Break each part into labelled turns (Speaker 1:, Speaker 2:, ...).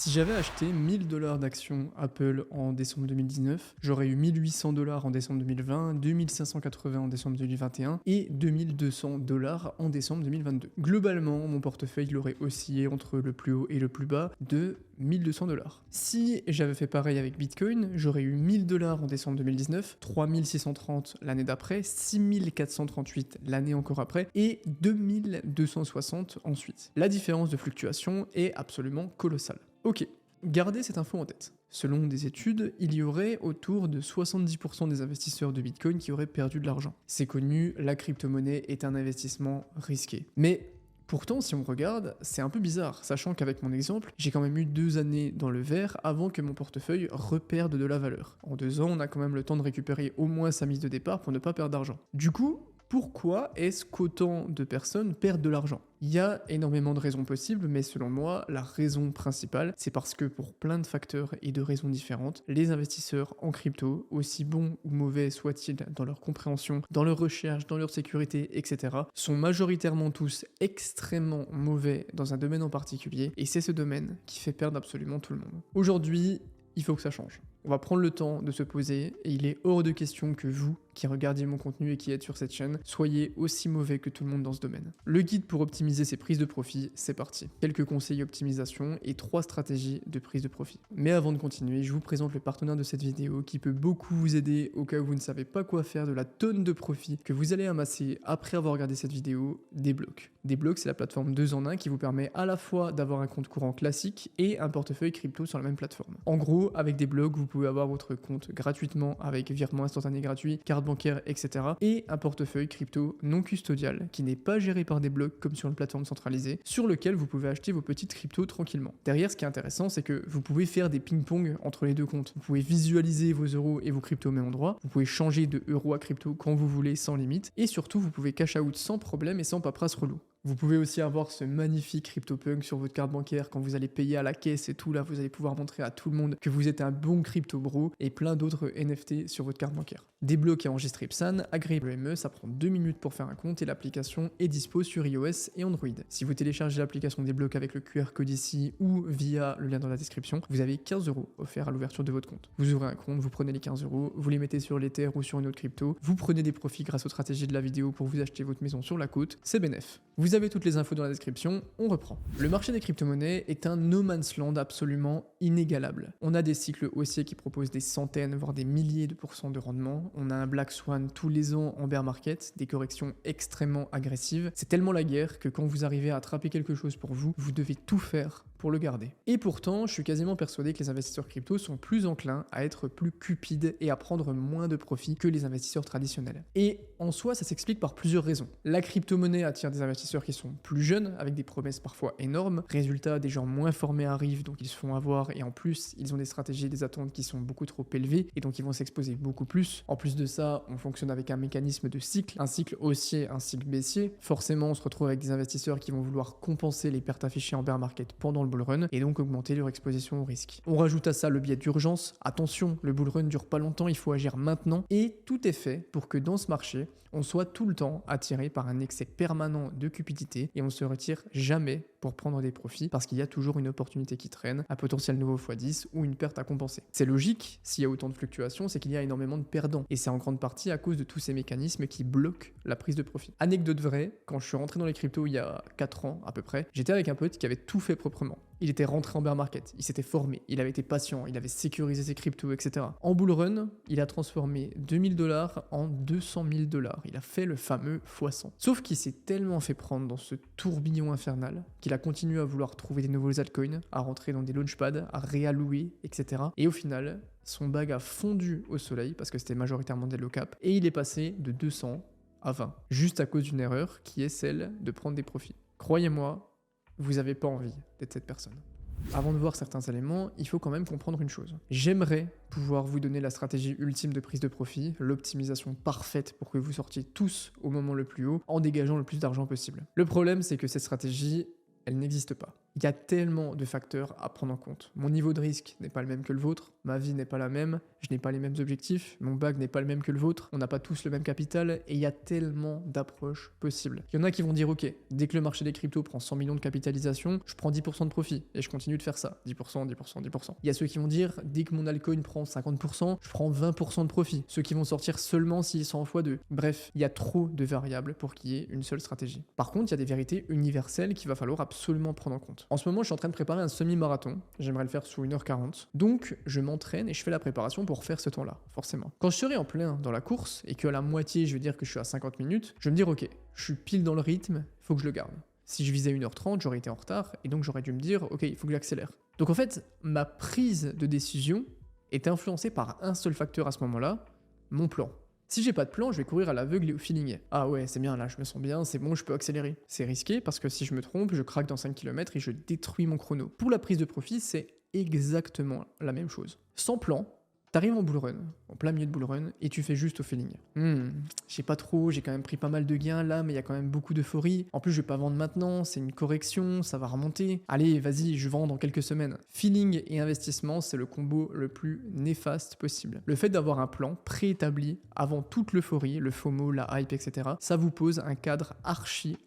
Speaker 1: Si j'avais acheté 1000 $ d'actions Apple en décembre 2019, j'aurais eu 1800 $ en décembre 2020, 2580 en décembre 2021 et 2200 $ en décembre 2022. Globalement, mon portefeuille l'aurait oscillé entre le plus haut et le plus bas de 1200 $. Si j'avais fait pareil avec Bitcoin, j'aurais eu 1000 $ en décembre 2019, 3630 l'année d'après, 6438 l'année encore après et 2260 ensuite. La différence de fluctuation est absolument colossale. Ok, gardez cette info en tête. Selon des études, il y aurait autour de 70% des investisseurs de Bitcoin qui auraient perdu de l'argent. C'est connu, la crypto-monnaie est un investissement risqué. Mais pourtant, si on regarde, c'est un peu bizarre, sachant qu'avec mon exemple, j'ai quand même eu 2 années dans le vert avant que mon portefeuille reperde de la valeur. En 2 ans, on a quand même le temps de récupérer au moins sa mise de départ pour ne pas perdre d'argent. Du coup, pourquoi est-ce qu'autant de personnes perdent de l'argent? Il y a énormément de raisons possibles, mais selon moi, la raison principale, c'est parce que pour plein de facteurs et de raisons différentes, les investisseurs en crypto, aussi bons ou mauvais soient-ils dans leur compréhension, dans leur recherche, dans leur sécurité, etc., sont majoritairement tous extrêmement mauvais dans un domaine en particulier, et c'est ce domaine qui fait perdre absolument tout le monde. Aujourd'hui, il faut que ça change. On va prendre le temps de se poser, et il est hors de question que vous, qui regardiez mon contenu et qui êtes sur cette chaîne, soyez aussi mauvais que tout le monde dans ce domaine. Le guide pour optimiser ses prises de profit, c'est parti. Quelques conseils optimisation et 3 stratégies de prise de profit. Mais avant de continuer, je vous présente le partenaire de cette vidéo qui peut beaucoup vous aider au cas où vous ne savez pas quoi faire de la tonne de profit que vous allez amasser après avoir regardé cette vidéo, Deblock. Deblock, c'est la plateforme 2 en 1 qui vous permet à la fois d'avoir un compte courant classique et un portefeuille crypto sur la même plateforme. En gros, avec Deblock, vous pouvez avoir votre compte gratuitement avec virement instantané gratuit, carte bancaire, etc. et un portefeuille crypto non custodial qui n'est pas géré par des blocs comme sur une plateforme centralisée sur lequel vous pouvez acheter vos petites cryptos tranquillement. Derrière, ce qui est intéressant, c'est que vous pouvez faire des ping-pong entre les deux comptes. Vous pouvez visualiser vos euros et vos cryptos au même endroit. Vous pouvez changer de euro à crypto quand vous voulez sans limite. Et surtout, vous pouvez cash out sans problème et sans paperasse relou. Vous pouvez aussi avoir ce magnifique CryptoPunk sur votre carte bancaire quand vous allez payer à la caisse et tout. Là, vous allez pouvoir montrer à tout le monde que vous êtes un bon crypto bro et plein d'autres NFT sur votre carte bancaire. Deblock est enregistré PSAN, agréé ME, ça prend 2 minutes pour faire un compte et l'application est dispo sur iOS et Android. Si vous téléchargez l'application Deblock avec le QR code ici ou via le lien dans la description, vous avez 15 € offerts à l'ouverture de votre compte. Vous ouvrez un compte, vous prenez les 15 €, vous les mettez sur l'Ether ou sur une autre crypto, vous prenez des profits grâce aux stratégies de la vidéo pour vous acheter votre maison sur la côte, c'est bénef. Vous avez toutes les infos dans la description, on reprend. Le marché des crypto-monnaies est un no man's land absolument inégalable. On a des cycles haussiers qui proposent des centaines, voire des milliers de pourcents de rendement. On a un Black Swan tous les ans en bear market, des corrections extrêmement agressives. C'est tellement la guerre que quand vous arrivez à attraper quelque chose pour vous, vous devez tout faire pour le garder. Et pourtant, je suis quasiment persuadé que les investisseurs crypto sont plus enclins à être plus cupides et à prendre moins de profits que les investisseurs traditionnels. Et en soi, ça s'explique par plusieurs raisons. La crypto-monnaie attire des investisseurs qui sont plus jeunes, avec des promesses parfois énormes. Résultat, des gens moins formés arrivent, donc ils se font avoir, et en plus, ils ont des stratégies et des attentes qui sont beaucoup trop élevées, et donc ils vont s'exposer beaucoup plus. En plus de ça, on fonctionne avec un mécanisme de cycle, un cycle haussier, un cycle baissier. Forcément, on se retrouve avec des investisseurs qui vont vouloir compenser les pertes affichées en bear market pendant le bull run, et donc augmenter leur exposition au risque. On rajoute à ça le biais d'urgence. Attention, le bull run dure pas longtemps, il faut agir maintenant, et tout est fait pour que dans ce marché, on soit tout le temps attiré par un excès permanent de cupidité et on se retire jamais pour prendre des profits parce qu'il y a toujours une opportunité qui traîne, un potentiel nouveau x10 ou une perte à compenser. C'est logique, s'il y a autant de fluctuations, c'est qu'il y a énormément de perdants et c'est en grande partie à cause de tous ces mécanismes qui bloquent la prise de profit. Anecdote vraie, quand je suis rentré dans les cryptos il y a 4 ans à peu près, j'étais avec un pote qui avait tout fait proprement. Il était rentré en bear market, il s'était formé, il avait été patient, il avait sécurisé ses cryptos, etc. En bull run, il a transformé 2000 $ en 200 000 $. Il a fait le fameux x100. Sauf qu'il s'est tellement fait prendre dans ce tourbillon infernal qu'il a continué à vouloir trouver des nouveaux altcoins, à rentrer dans des launchpads, à réallouer, etc. Et au final, son bag a fondu au soleil parce que c'était majoritairement des low cap et il est passé de 200 à 20, juste à cause d'une erreur qui est celle de prendre des profits. Croyez-moi, vous n'avez pas envie d'être cette personne. Avant de voir certains éléments, il faut quand même comprendre une chose. J'aimerais pouvoir vous donner la stratégie ultime de prise de profit, l'optimisation parfaite pour que vous sortiez tous au moment le plus haut en dégageant le plus d'argent possible. Le problème, c'est que cette stratégie, elle n'existe pas. Il y a tellement de facteurs à prendre en compte. Mon niveau de risque n'est pas le même que le vôtre, ma vie n'est pas la même, je n'ai pas les mêmes objectifs, mon bag n'est pas le même que le vôtre, on n'a pas tous le même capital et il y a tellement d'approches possibles. Il y en a qui vont dire ok, dès que le marché des cryptos prend 100 millions de capitalisation, je prends 10% de profit et je continue de faire ça. 10%, 10%, 10%. Il y a ceux qui vont dire dès que mon altcoin prend 50%, je prends 20% de profit. Ceux qui vont sortir seulement s'ils sont en x2. Bref, il y a trop de variables pour qu'il y ait une seule stratégie. Par contre, il y a des vérités universelles qu'il va falloir absolument prendre en compte. En ce moment, je suis en train de préparer un semi-marathon. J'aimerais le faire sous 1h40. Donc, je m'entraîne et je fais la préparation pour faire ce temps-là, forcément. Quand je serai en plein dans la course et qu'à la moitié, je vais dire que je suis à 50 minutes, je vais me dire, ok, je suis pile dans le rythme, il faut que je le garde. Si je visais 1h30, j'aurais été en retard et donc j'aurais dû me dire, ok, il faut que j'accélère. Donc en fait, ma prise de décision est influencée par un seul facteur à ce moment-là, mon plan. Si j'ai pas de plan, je vais courir à l'aveugle et au feeling. Ah ouais, c'est bien, là, je me sens bien, c'est bon, je peux accélérer. C'est risqué parce que si je me trompe, je craque dans 5 km et je détruis mon chrono. Pour la prise de profit, c'est exactement la même chose. Sans plan, t'arrives en bull run, en plein milieu de bull run, et tu fais juste au feeling. Je sais pas trop, j'ai quand même pris pas mal de gains là, mais il y a quand même beaucoup d'euphorie. En plus, je vais pas vendre maintenant, c'est une correction, ça va remonter. Allez, vas-y, je vends dans quelques semaines. Feeling et investissement, c'est le combo le plus néfaste possible. Le fait d'avoir un plan préétabli avant toute l'euphorie, le FOMO, la hype, etc., ça vous pose un cadre archi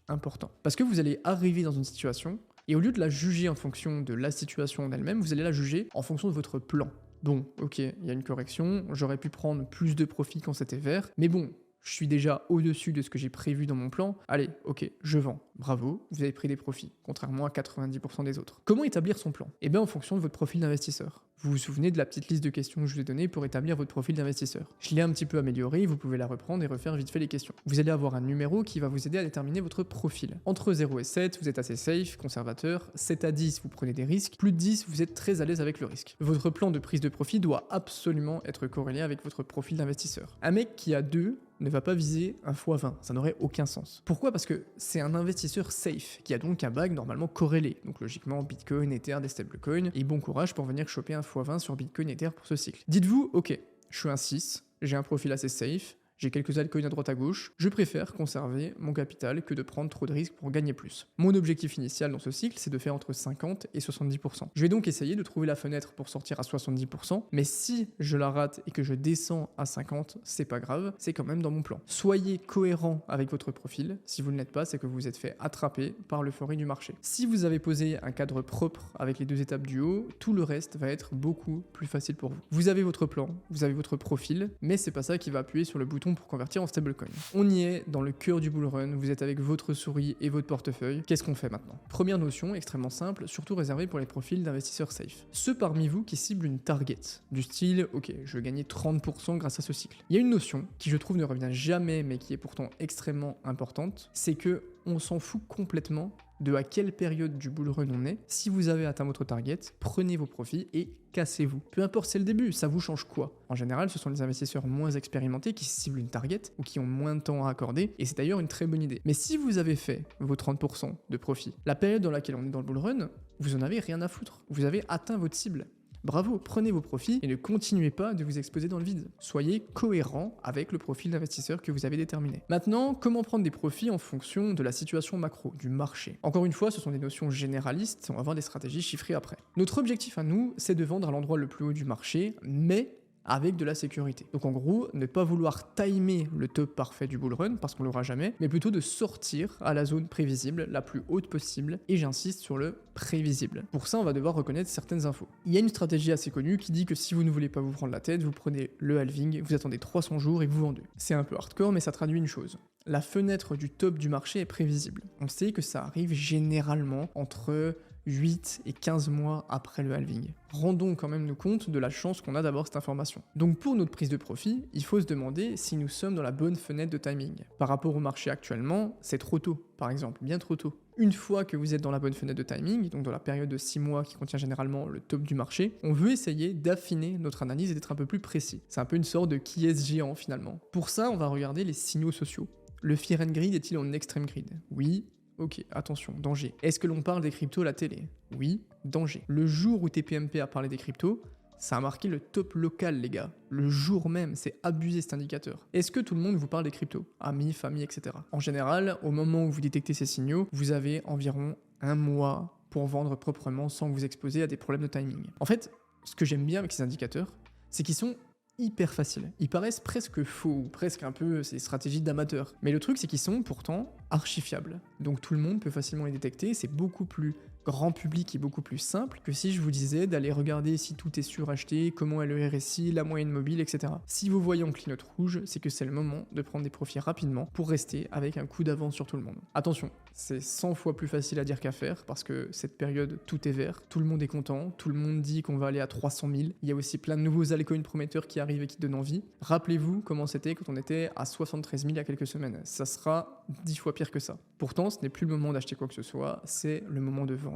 Speaker 1: important. Parce que vous allez arriver dans une situation, et au lieu de la juger en fonction de la situation en elle-même, vous allez la juger en fonction de votre plan. Bon, ok, il y a une correction, j'aurais pu prendre plus de profit quand c'était vert, mais bon, je suis déjà au-dessus de ce que j'ai prévu dans mon plan. Allez, ok, je vends. Bravo, vous avez pris des profits, contrairement à 90% des autres. Comment établir son plan? Eh bien, en fonction de votre profil d'investisseur. Vous vous souvenez de la petite liste de questions que je vous ai donnée pour établir votre profil d'investisseur. Je l'ai un petit peu améliorée, vous pouvez la reprendre et refaire vite fait les questions. Vous allez avoir un numéro qui va vous aider à déterminer votre profil. Entre 0 et 7, vous êtes assez safe, conservateur. 7 à 10, vous prenez des risques. Plus de 10, vous êtes très à l'aise avec le risque. Votre plan de prise de profit doit absolument être corrélé avec votre profil d'investisseur. Un mec qui a 2 ne va pas viser un x20, ça n'aurait aucun sens. Pourquoi? Parce que c'est un investisseur safe, qui a donc un bag normalement corrélé, donc logiquement Bitcoin, Ether, des stablecoins, et bon courage pour venir choper un x20 sur Bitcoin, Ether pour ce cycle. Dites-vous, ok, je suis un 6, j'ai un profil assez safe, j'ai quelques altcoins à droite à gauche, je préfère conserver mon capital que de prendre trop de risques pour gagner plus. Mon objectif initial dans ce cycle, c'est de faire entre 50 et 70%. Je vais donc essayer de trouver la fenêtre pour sortir à 70%, mais si je la rate et que je descends à 50, c'est pas grave, c'est quand même dans mon plan. Soyez cohérent avec votre profil. Si vous ne l'êtes pas, c'est que vous vous êtes fait attraper par l'euphorie du marché. Si vous avez posé un cadre propre avec les 2 étapes du haut, tout le reste va être beaucoup plus facile pour vous. Vous avez votre plan, vous avez votre profil, mais c'est pas ça qui va appuyer sur le bouton pour convertir en stablecoin. On y est dans le cœur du bull run, vous êtes avec votre souris et votre portefeuille. Qu'est-ce qu'on fait maintenant? Première notion, extrêmement simple, surtout réservée pour les profils d'investisseurs safe. Ceux parmi vous qui ciblent une target, du style, ok, je veux gagner 30% grâce à ce cycle. Il y a une notion qui je trouve ne revient jamais, mais qui est pourtant extrêmement importante, c'est que on s'en fout complètement de à quelle période du bull run on est. Si vous avez atteint votre target, prenez vos profits et cassez-vous. Peu importe c'est le début, ça vous change quoi? En général, ce sont les investisseurs moins expérimentés qui ciblent une target ou qui ont moins de temps à accorder, et c'est d'ailleurs une très bonne idée. Mais si vous avez fait vos 30% de profit, la période dans laquelle on est dans le bull run, vous en avez rien à foutre. Vous avez atteint votre cible. Bravo, prenez vos profits et ne continuez pas de vous exposer dans le vide. Soyez cohérent avec le profil d'investisseur que vous avez déterminé. Maintenant, comment prendre des profits en fonction de la situation macro, du marché? Encore une fois, ce sont des notions généralistes, on va voir des stratégies chiffrées après. Notre objectif à nous, c'est de vendre à l'endroit le plus haut du marché, mais avec de la sécurité. Donc en gros, ne pas vouloir timer le top parfait du bull run, parce qu'on l'aura jamais, mais plutôt de sortir à la zone prévisible, la plus haute possible, et j'insiste sur le prévisible. Pour ça, on va devoir reconnaître certaines infos. Il y a une stratégie assez connue qui dit que si vous ne voulez pas vous prendre la tête, vous prenez le halving, vous attendez 300 jours et vous vendez. C'est un peu hardcore, mais ça traduit une chose. La fenêtre du top du marché est prévisible. On sait que ça arrive généralement entre 8 et 15 mois après le halving. Rendons quand même nous compte de la chance qu'on a d'avoir cette information. Donc pour notre prise de profit, il faut se demander si nous sommes dans la bonne fenêtre de timing. Par rapport au marché actuellement, c'est trop tôt, par exemple, bien trop tôt. Une fois que vous êtes dans la bonne fenêtre de timing, donc dans la période de 6 mois qui contient généralement le top du marché, on veut essayer d'affiner notre analyse et d'être un peu plus précis. C'est un peu une sorte de qui est ce géant finalement. Pour ça, on va regarder les signaux sociaux. Le fear and greed est-il en extreme greed? Oui. Ok, attention, danger. Est-ce que l'on parle des cryptos à la télé? Oui, danger. Le jour où TPMP a parlé des cryptos, ça a marqué le top local, les gars. Le jour même, c'est abusé cet indicateur. Est-ce que tout le monde vous parle des cryptos? Amis, famille, etc. En général, au moment où vous détectez ces signaux, vous avez environ un mois pour vendre proprement sans vous exposer à des problèmes de timing. En fait, ce que j'aime bien avec ces indicateurs, c'est qu'ils sont hyper faciles. Ils paraissent presque faux, ou presque un peu ces stratégies d'amateurs. Mais le truc, c'est qu'ils sont pourtant archi fiables. Donc tout le monde peut facilement les détecter, c'est beaucoup plus grand public et beaucoup plus simple que si je vous disais d'aller regarder si tout est suracheté, comment est le RSI, la moyenne mobile, etc. Si vous voyez en clignote rouge, c'est que c'est le moment de prendre des profits rapidement pour rester avec un coup d'avance sur tout le monde. Attention, c'est 100 fois plus facile à dire qu'à faire parce que cette période, tout est vert, tout le monde est content, tout le monde dit qu'on va aller à 300 000. Il y a aussi plein de nouveaux altcoins prometteurs qui arrivent et qui donnent envie. Rappelez-vous comment c'était quand on était à 73 000 il y a quelques semaines. Ça sera 10 fois pire que ça. Pourtant, ce n'est plus le moment d'acheter quoi que ce soit, c'est le moment de vendre.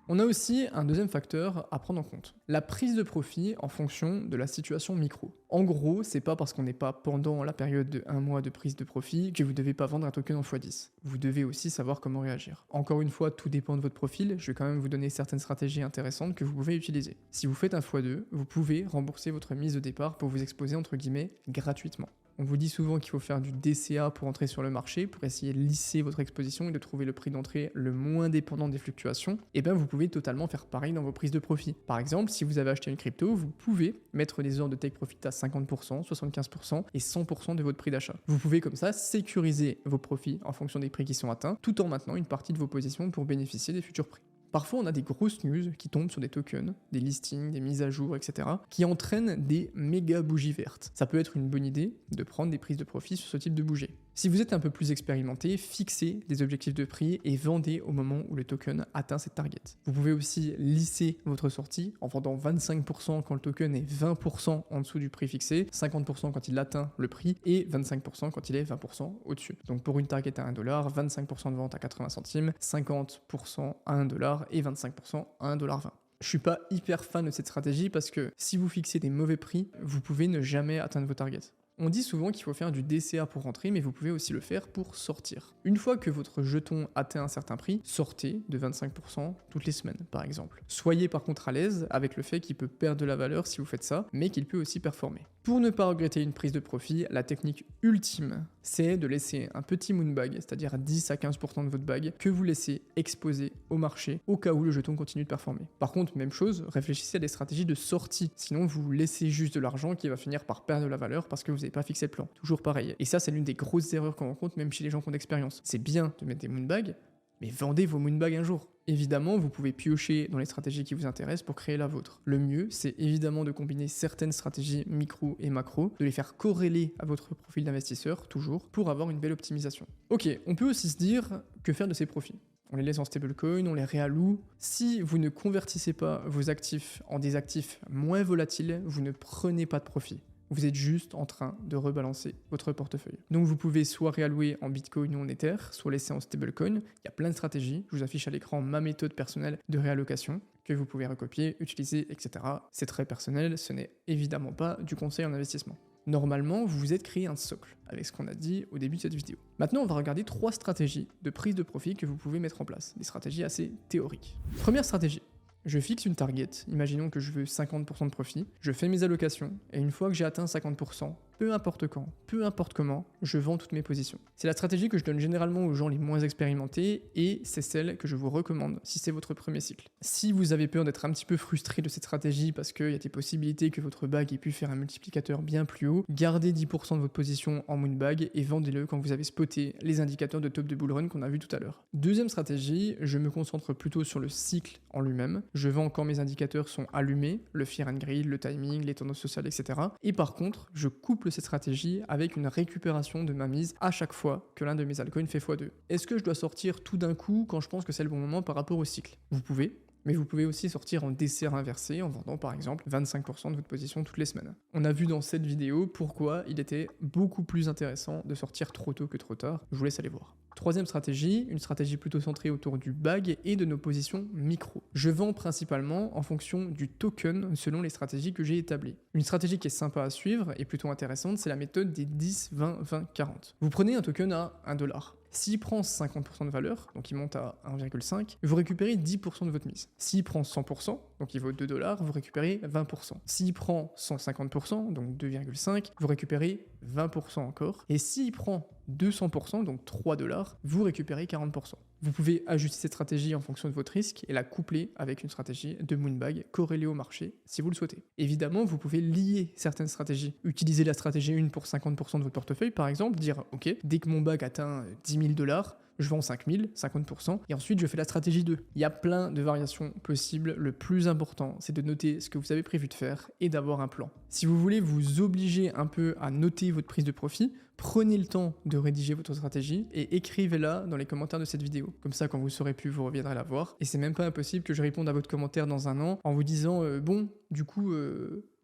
Speaker 1: On a aussi un deuxième facteur à prendre en compte, la prise de profit en fonction de la situation micro. En gros, c'est pas parce qu'on n'est pas pendant la période de 1 mois de prise de profit que vous devez pas vendre un token en x10. Vous devez aussi savoir comment réagir. Encore une fois, tout dépend de votre profil, je vais quand même vous donner certaines stratégies intéressantes que vous pouvez utiliser. Si vous faites un x2, vous pouvez rembourser votre mise de départ pour vous exposer entre guillemets gratuitement. On vous dit souvent qu'il faut faire du DCA pour entrer sur le marché, pour essayer de lisser votre exposition et de trouver le prix d'entrée le moins dépendant des fluctuations. Et bien vous pouvez totalement faire pareil dans vos prises de profit. Par exemple, si vous avez acheté une crypto, vous pouvez mettre des ordres de take profit à 50%, 75% et 100% de votre prix d'achat. Vous pouvez comme ça sécuriser vos profits en fonction des prix qui sont atteints, tout en maintenant une partie de vos positions pour bénéficier des futurs prix. Parfois, on a des grosses news qui tombent sur des tokens, des listings, des mises à jour, etc., qui entraînent des méga bougies vertes. Ça peut être une bonne idée de prendre des prises de profit sur ce type de bougie. Si vous êtes un peu plus expérimenté, fixez des objectifs de prix et vendez au moment où le token atteint cette target. Vous pouvez aussi lisser votre sortie en vendant 25% quand le token est 20% en dessous du prix fixé, 50% quand il atteint le prix et 25% quand il est 20% au-dessus. Donc pour une target à $1, 25% de vente à 80 centimes, 50% à $1 et 25% à $1,20. Je suis pas hyper fan de cette stratégie parce que si vous fixez des mauvais prix, vous pouvez ne jamais atteindre vos targets. On dit souvent qu'il faut faire du DCA pour rentrer, mais vous pouvez aussi le faire pour sortir. Une fois que votre jeton atteint un certain prix, sortez de 25% toutes les semaines, par exemple. Soyez par contre à l'aise avec le fait qu'il peut perdre de la valeur si vous faites ça, mais qu'il peut aussi performer. Pour ne pas regretter une prise de profit, la technique ultime, c'est de laisser un petit moonbag, c'est-à-dire 10 à 15% de votre bag, que vous laissez exposer au marché au cas où le jeton continue de performer. Par contre, même chose, réfléchissez à des stratégies de sortie, sinon vous laissez juste de l'argent qui va finir par perdre de la valeur parce que vous n'avez pas fixé le plan. Toujours pareil. Et ça, c'est l'une des grosses erreurs qu'on rencontre même chez les gens qui ont d'expérience. C'est bien de mettre des moonbags, mais vendez vos moonbags un jour. Évidemment, vous pouvez piocher dans les stratégies qui vous intéressent pour créer la vôtre. Le mieux, c'est évidemment de combiner certaines stratégies micro et macro, de les faire corréler à votre profil d'investisseur, toujours, pour avoir une belle optimisation. Ok, on peut aussi se dire que faire de ces profits. On les laisse en stablecoin, on les réalloue. Si vous ne convertissez pas vos actifs en des actifs moins volatiles, vous ne prenez pas de profit. Vous êtes juste en train de rebalancer votre portefeuille. Donc vous pouvez soit réallouer en Bitcoin ou en Ether, soit laisser en stablecoin. Il y a plein de stratégies. Je vous affiche à l'écran ma méthode personnelle de réallocation que vous pouvez recopier, utiliser, etc. C'est très personnel, ce n'est évidemment pas du conseil en investissement. Normalement, vous vous êtes créé un socle avec ce qu'on a dit au début de cette vidéo. Maintenant, on va regarder 3 stratégies de prise de profit que vous pouvez mettre en place. Des stratégies assez théoriques. Première stratégie. Je fixe une target, imaginons que je veux 50% de profit, je fais mes allocations, et une fois que j'ai atteint 50%, peu importe quand, peu importe comment, je vends toutes mes positions. C'est la stratégie que je donne généralement aux gens les moins expérimentés, et c'est celle que je vous recommande si c'est votre premier cycle. Si vous avez peur d'être un petit peu frustré de cette stratégie parce qu'il y a des possibilités que votre bag ait pu faire un multiplicateur bien plus haut, gardez 10% de votre position en moonbag et vendez-le quand vous avez spoté les indicateurs de top de bull run qu'on a vu tout à l'heure. Deuxième stratégie, je me concentre plutôt sur le cycle en lui-même. Je vends quand mes indicateurs sont allumés, le fear and greed, le timing, les tendances sociales, etc. Et par contre, je couple cette stratégie avec une récupération de ma mise à chaque fois que l'un de mes altcoins fait x2. Est-ce que je dois sortir tout d'un coup quand je pense que c'est le bon moment par rapport au cycle? Vous pouvez, mais vous pouvez aussi sortir en DCA inversé en vendant par exemple 25% de votre position toutes les semaines. On a vu dans cette vidéo pourquoi il était beaucoup plus intéressant de sortir trop tôt que trop tard. Je vous laisse aller voir. Troisième stratégie, une stratégie plutôt centrée autour du bag et de nos positions micro. Je vends principalement en fonction du token selon les stratégies que j'ai établies. Une stratégie qui est sympa à suivre et plutôt intéressante, c'est la méthode des 10, 20, 20, 40. Vous prenez un token à $1. S'il prend 50% de valeur, donc il monte à 1,5, vous récupérez 10% de votre mise. S'il prend 100%, donc il vaut $2, vous récupérez 20%. S'il prend 150%, donc 2,5, vous récupérez 20% encore. Et s'il prend 200%, donc 3 $, vous récupérez 40%. Vous pouvez ajuster cette stratégie en fonction de votre risque et la coupler avec une stratégie de Moonbag corrélée au marché si vous le souhaitez. Évidemment, vous pouvez lier certaines stratégies. Utiliser la stratégie 1 pour 50% de votre portefeuille, par exemple, dire ok, dès que mon bag atteint 10 000 $, je vends 5 000, 50%, et ensuite je fais la stratégie 2. Il y a plein de variations possibles. Le plus important, c'est de noter ce que vous avez prévu de faire et d'avoir un plan. Si vous voulez vous obliger un peu à noter votre prise de profit, prenez le temps de rédiger votre stratégie et écrivez-la dans les commentaires de cette vidéo. Comme ça, quand vous saurez plus, vous reviendrez la voir. Et c'est même pas impossible que je réponde à votre commentaire dans un an en vous disant bon, du coup,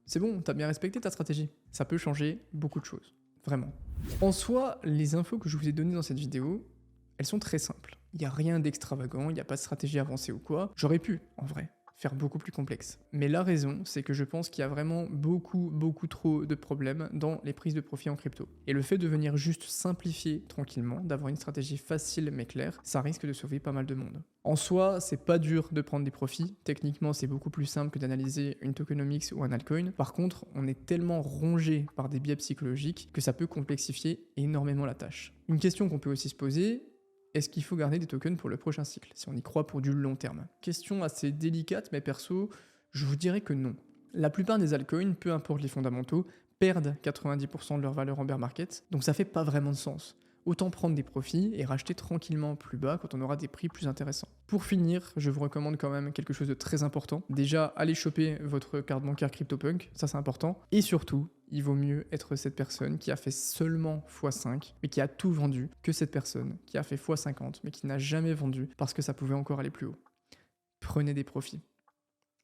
Speaker 1: c'est bon, t'as bien respecté ta stratégie. Ça peut changer beaucoup de choses. Vraiment. En soi, les infos que je vous ai données dans cette vidéo, elles sont très simples. Il n'y a rien d'extravagant, il n'y a pas de stratégie avancée ou quoi. J'aurais pu, en vrai, faire beaucoup plus complexe. Mais la raison, c'est que je pense qu'il y a vraiment beaucoup trop de problèmes dans les prises de profit en crypto. Et le fait de venir juste simplifier tranquillement, d'avoir une stratégie facile mais claire, ça risque de sauver pas mal de monde. En soi, c'est pas dur de prendre des profits. Techniquement, c'est beaucoup plus simple que d'analyser une tokenomics ou un altcoin. Par contre, on est tellement rongé par des biais psychologiques que ça peut complexifier énormément la tâche. Une question qu'on peut aussi se poser, est-ce qu'il faut garder des tokens pour le prochain cycle, si on y croit pour du long terme? Question assez délicate, mais perso, je vous dirais que non. La plupart des altcoins, peu importe les fondamentaux, perdent 90% de leur valeur en bear market, donc ça fait pas vraiment de sens. Autant prendre des profits et racheter tranquillement plus bas quand on aura des prix plus intéressants. Pour finir, je vous recommande quand même quelque chose de très important. Déjà, allez choper votre carte bancaire CryptoPunk, ça c'est important. Et surtout, il vaut mieux être cette personne qui a fait seulement x5, mais qui a tout vendu, que cette personne qui a fait x50, mais qui n'a jamais vendu parce que ça pouvait encore aller plus haut. Prenez des profits.